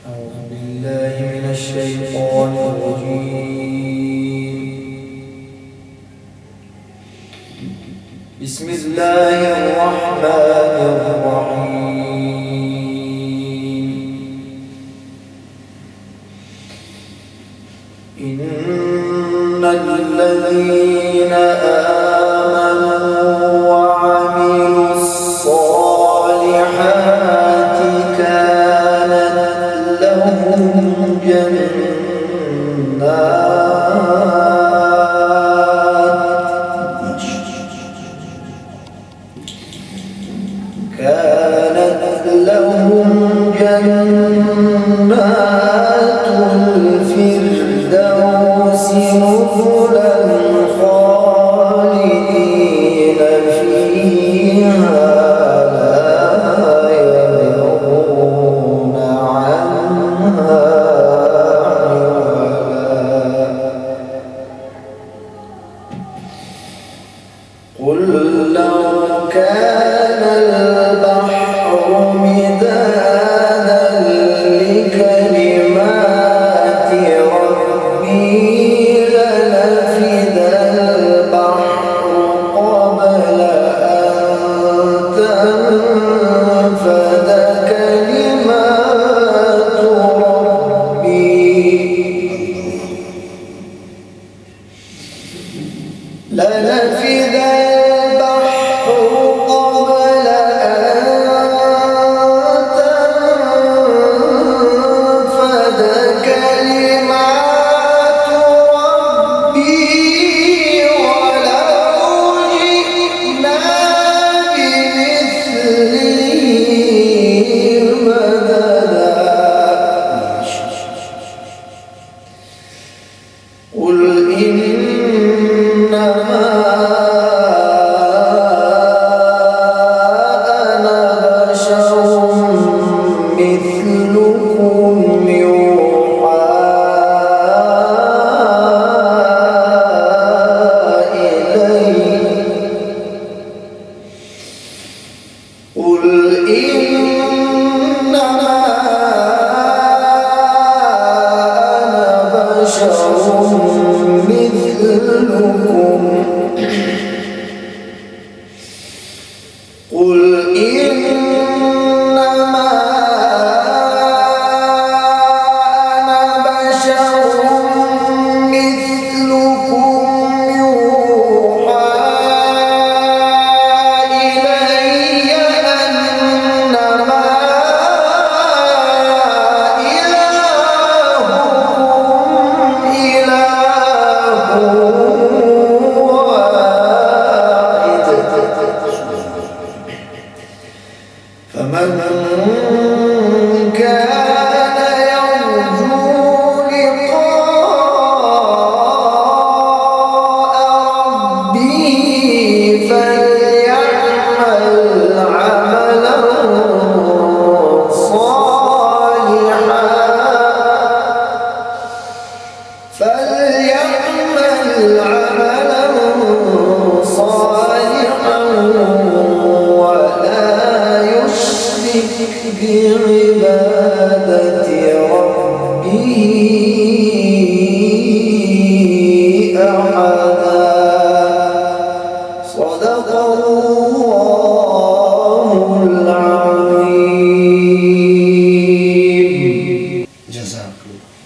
أعوذ بالله من الشيطان الرجيم. بسم الله الرحمن الرحيم. إن الذين آمنوا وعملوا الصالحات كانت لهم جنات الفردوس نزلا خالدين فيها لا يبغون عنها قل لو كان البحر مدادا لكلمات ربي لنفد البحر قبل أن تنفد كلمات ربي لنفد البحر قبل أن تنفد كلمات ربي ولو جئنا بمثله مددا قل إنما أنا بشر مثلكم يوحى إلي قل إنما أنا بشر مثلكم قل إنما أنا بشر مثلكم يوحى إلي أنما إلهكم إله واحد فمن كان يرجو لقاء ربه فليعمل عملا صالحا ولا يشرك بعبادة ربه أحدا. صدق الله العظيم. جزاكم الله.